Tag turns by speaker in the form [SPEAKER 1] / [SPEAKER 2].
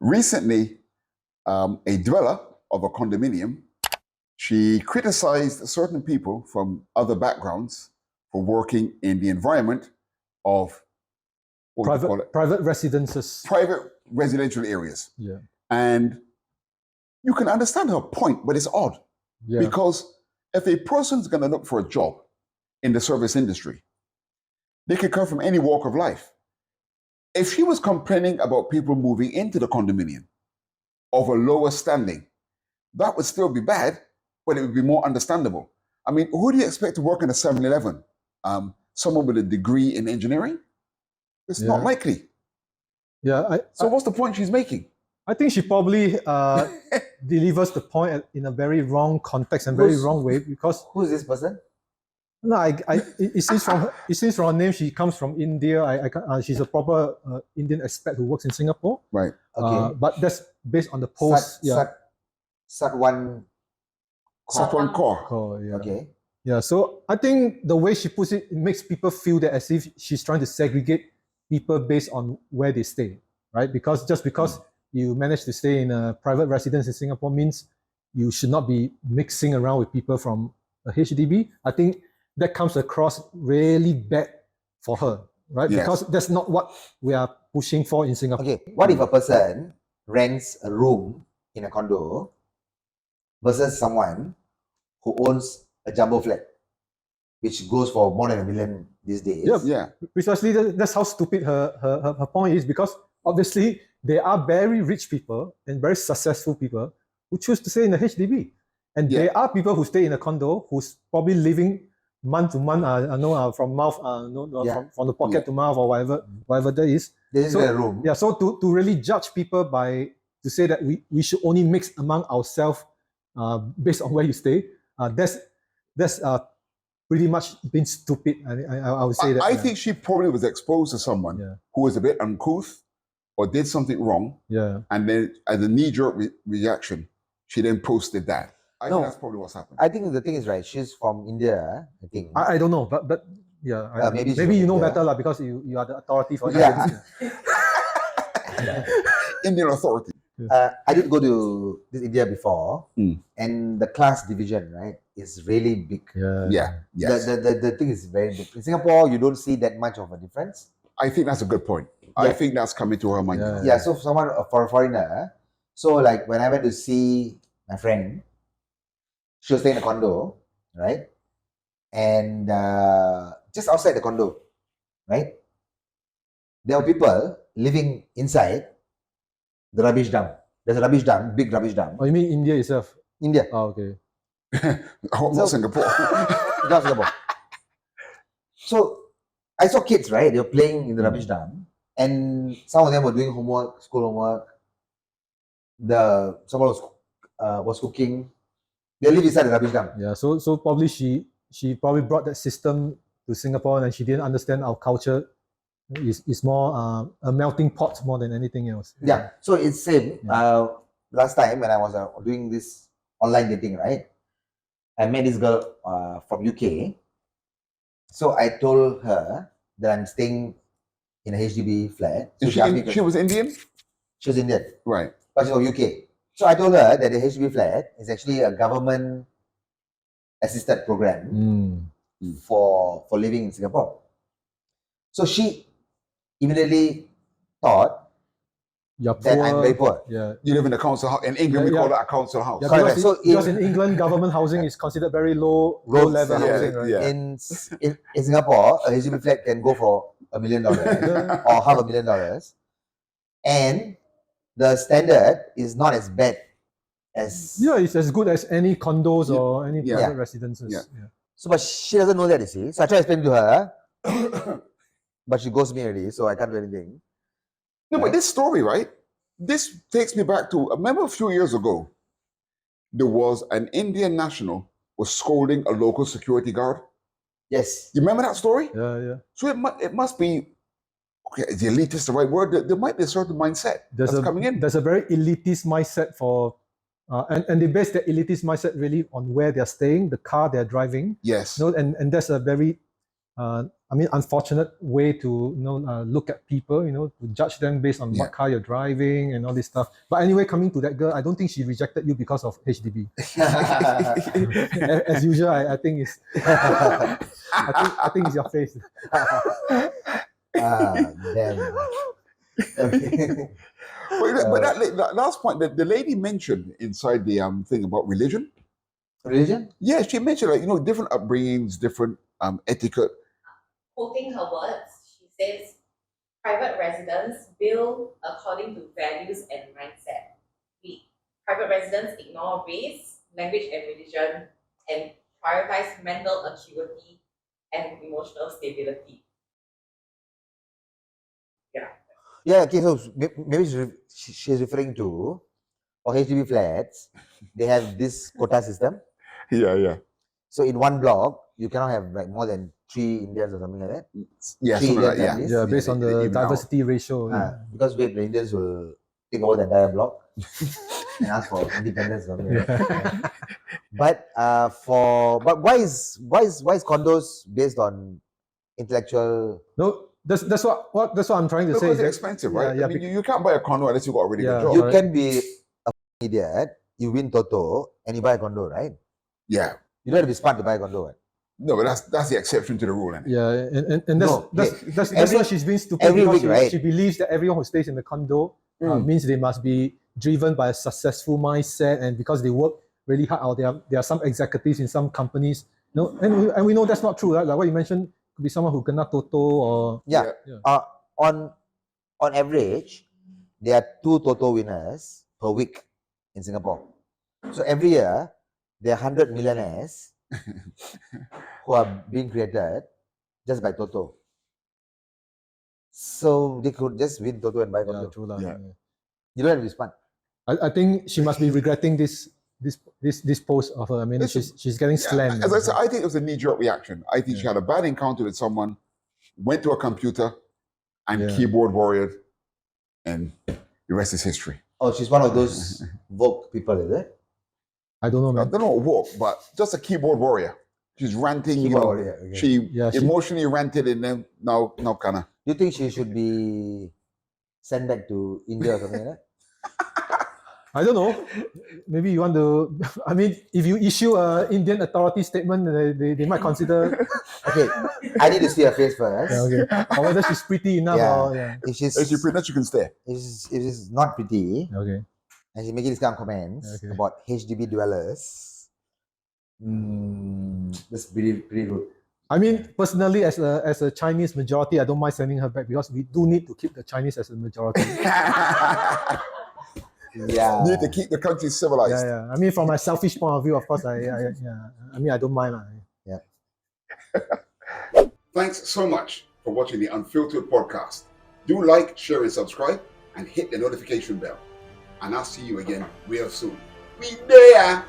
[SPEAKER 1] Recently, a dweller of a condominium, she criticized certain people from other backgrounds for working in the environment of
[SPEAKER 2] private residences,
[SPEAKER 1] private residential areas.
[SPEAKER 2] Yeah.
[SPEAKER 1] And you can understand her point, but it's odd.
[SPEAKER 2] Yeah.
[SPEAKER 1] Because if a person's going to look for a job in the service industry, they could come from any walk of life. If she was complaining about people moving into the condominium of a lower standing, that would still be bad, but it would be more understandable. I mean, who do you expect to work in a 7-Eleven? Someone with a degree in engineering? It's not likely.
[SPEAKER 2] Yeah.
[SPEAKER 1] So what's the point she's making?
[SPEAKER 2] I think she probably delivers the point in a very wrong context and very wrong way, because
[SPEAKER 3] who's this person?
[SPEAKER 2] No, it seems from her name she comes from India. She's a proper Indian expat who works in Singapore.
[SPEAKER 1] Right.
[SPEAKER 3] Okay.
[SPEAKER 2] But that's based on the post.
[SPEAKER 3] Satwan
[SPEAKER 1] Kaur.
[SPEAKER 2] Yeah.
[SPEAKER 3] Okay.
[SPEAKER 2] Yeah. So I think the way she puts it, it makes people feel that as if she's trying to segregate people based on where they stay, right? Because just because you manage to stay in a private residence in Singapore means you should not be mixing around with people from a HDB. I think that comes across really bad for her, right?
[SPEAKER 1] Yes.
[SPEAKER 2] Because that's not what we are pushing for in Singapore.
[SPEAKER 3] Okay, what if a person rents a room in a condo versus someone who owns a jumbo flat, which goes for more than $1 million these days?
[SPEAKER 1] Yeah.
[SPEAKER 2] Precisely, that's how stupid her point is, because obviously there are very rich people and very successful people who choose to stay in the HDB. And there are people who stay in a condo who's probably living month to month, from mouth, from the pocket to mouth, or whatever that is.
[SPEAKER 3] They just get a room.
[SPEAKER 2] Yeah, so to really judge people to say that we should only mix among ourselves based on where you stay, that's pretty much being stupid. I would say that.
[SPEAKER 1] I think she probably was exposed to someone who was a bit uncouth or did something wrong.
[SPEAKER 2] Yeah.
[SPEAKER 1] And then as a knee-jerk reaction, she then posted that. I think that's probably what's happened.
[SPEAKER 3] I think the thing is, right, she's from India, I think.
[SPEAKER 2] I don't know, but yeah.
[SPEAKER 3] Maybe
[SPEAKER 2] you know better because you are the authority for that.
[SPEAKER 1] Indian authority.
[SPEAKER 3] I did go to India before, and the class division, right, is really big.
[SPEAKER 1] Yes.
[SPEAKER 3] The thing is very big. In Singapore, you don't see that much of a difference.
[SPEAKER 1] I think that's a good point. I think that's coming to her mind.
[SPEAKER 3] Yeah, so for a foreigner, so like when I went to see my friend, she was staying in a condo, right? And just outside the condo, right, there were people living inside the rubbish dump. There's a rubbish dump, big rubbish dump.
[SPEAKER 2] Oh, you mean India itself?
[SPEAKER 3] India.
[SPEAKER 2] Oh, okay.
[SPEAKER 1] Not Singapore.
[SPEAKER 3] Not Singapore. So I saw kids, right? They were playing in the rubbish dump, and some of them were doing homework, school homework. Someone was cooking. They live inside the rubbish dump.
[SPEAKER 2] Yeah. So probably she probably brought that system to Singapore, and she didn't understand our culture. Is more a melting pot more than anything else.
[SPEAKER 3] Yeah. So it's same. Last time when I was doing this online dating, right, I met this girl from UK. So I told her that I'm staying in a HDB flat. So
[SPEAKER 1] she was Indian?
[SPEAKER 3] She was Indian.
[SPEAKER 1] Right.
[SPEAKER 3] But she was UK. So I told her that the HDB flat is actually a government assisted program for living in Singapore. So she immediately thought that I'm very poor.
[SPEAKER 2] Yeah.
[SPEAKER 1] You live in a council house. In England, we call it a council house.
[SPEAKER 2] Yeah, because in England, government housing is considered very low level housing. Right?
[SPEAKER 1] Yeah.
[SPEAKER 3] In Singapore, a HDB flat can go for $1 million or $500,000, and the standard is not as bad as
[SPEAKER 2] it's as good as any condos or any private residences.
[SPEAKER 1] Yeah.
[SPEAKER 3] So, but she doesn't know that, you see. So I try to explain to her, but she ghosts me already, so I can't do anything.
[SPEAKER 1] No, but this story, right? This takes me back to, I remember a few years ago, there was an Indian national was scolding a local security guard.
[SPEAKER 3] Yes.
[SPEAKER 1] You remember that story?
[SPEAKER 2] Yeah.
[SPEAKER 1] So it must be, okay, is the elitist the right word? There might be a certain mindset that's coming in.
[SPEAKER 2] There's a very elitist mindset for, and they base their elitist mindset really on where they're staying, the car they're driving.
[SPEAKER 1] Yes.
[SPEAKER 2] And that's a very unfortunate way to look at people, to judge them based on
[SPEAKER 1] Yeah.
[SPEAKER 2] what car you're driving and all this stuff. But anyway, coming to that girl, I don't think she rejected you because of HDB. As usual, I think it's I think it's your face.
[SPEAKER 3] Damn. Okay.
[SPEAKER 1] But that last point that the lady mentioned inside the thing about religion.
[SPEAKER 3] Religion?
[SPEAKER 1] Yeah, she mentioned different upbringings, different etiquette.
[SPEAKER 4] Quoting her words, she says, private residents build according to values and mindset. Private residents ignore race, language, and religion, and prioritize mental acuity and emotional stability.
[SPEAKER 3] Yeah, okay, so maybe she's referring to, for HDB flats, they have this quota system.
[SPEAKER 1] Yeah.
[SPEAKER 3] So in one block, you cannot have like more than 3 Indians or something like that.
[SPEAKER 1] Yeah,
[SPEAKER 3] Three
[SPEAKER 1] something like
[SPEAKER 3] Indian
[SPEAKER 1] that,
[SPEAKER 3] families.
[SPEAKER 2] Yeah, based on the
[SPEAKER 1] even now.
[SPEAKER 2] diversity ratio.
[SPEAKER 3] Because the Indians will take over the entire block and ask for independence. Or something like that. But why is condos based on intellectual?
[SPEAKER 2] No, that's what I'm trying to say.
[SPEAKER 1] Because they're expensive, right?
[SPEAKER 2] Yeah,
[SPEAKER 1] I mean, you can't buy a condo unless you got a really
[SPEAKER 2] Yeah.
[SPEAKER 1] good job.
[SPEAKER 3] You
[SPEAKER 2] Correct.
[SPEAKER 3] can be a idiot, you win Toto, and you buy a condo, right?
[SPEAKER 1] Yeah.
[SPEAKER 3] You don't have to be smart to buy a condo. Right?
[SPEAKER 1] No, but that's the exception to the rule. Isn't it?
[SPEAKER 2] Yeah, and that's
[SPEAKER 3] every-
[SPEAKER 2] why she's being stupid
[SPEAKER 3] every
[SPEAKER 2] because
[SPEAKER 3] week, right?
[SPEAKER 2] she believes that everyone who stays in the condo means they must be driven by a successful mindset, and because they work really hard, or there are some executives in some companies. No, and we know that's not true, right? Like what you mentioned, could be someone who kena Toto or
[SPEAKER 3] Yeah. On average, there are 2 Toto winners per week in Singapore. So every year, there are 100 millionaires who are being created just by Toto. So they could just win Toto and buy condo.
[SPEAKER 2] true lah.
[SPEAKER 1] Yeah.
[SPEAKER 3] You don't have to be smart.
[SPEAKER 2] I think she must be regretting this post of her. I mean,
[SPEAKER 1] Listen,
[SPEAKER 2] she's getting slammed.
[SPEAKER 1] As I said, I think it was a knee-jerk reaction. I think she had a bad encounter with someone, went to a computer, and keyboard warriored, and the rest is history.
[SPEAKER 3] Oh, she's one of those Vogue people, is it?
[SPEAKER 2] I don't know,
[SPEAKER 1] I
[SPEAKER 2] man.
[SPEAKER 1] don't know what walk, but just a keyboard warrior. She's ranting.
[SPEAKER 3] Keyboard warrior, okay.
[SPEAKER 1] She
[SPEAKER 2] Yeah, she-
[SPEAKER 1] emotionally ranted, and then now kind of.
[SPEAKER 3] Do you think she should be sent back to India or something like that?
[SPEAKER 2] I don't know. Maybe you want to. I mean, if you issue a Indian authority statement, they might consider.
[SPEAKER 3] Okay, I need to see her face first.
[SPEAKER 2] Okay. Or whether she's pretty enough.
[SPEAKER 3] Yeah.
[SPEAKER 2] Or,
[SPEAKER 3] If she's
[SPEAKER 1] If you pretty much you can stay.
[SPEAKER 3] if she's not pretty
[SPEAKER 2] Okay.
[SPEAKER 3] and she's making this kind of comments
[SPEAKER 2] Okay.
[SPEAKER 3] about HDB dwellers, that's pretty rude.
[SPEAKER 2] I mean, personally, as a Chinese majority, I don't mind sending her back because we do need to keep the Chinese as a majority.
[SPEAKER 3] Yeah.
[SPEAKER 1] Need to keep the country civilized.
[SPEAKER 2] Yeah. I mean, from my selfish point of view, of course, I don't mind.
[SPEAKER 1] Thanks so much for watching the Unfiltered podcast. Do like, share, and subscribe, and hit the notification bell. And I'll see you again real soon. We there.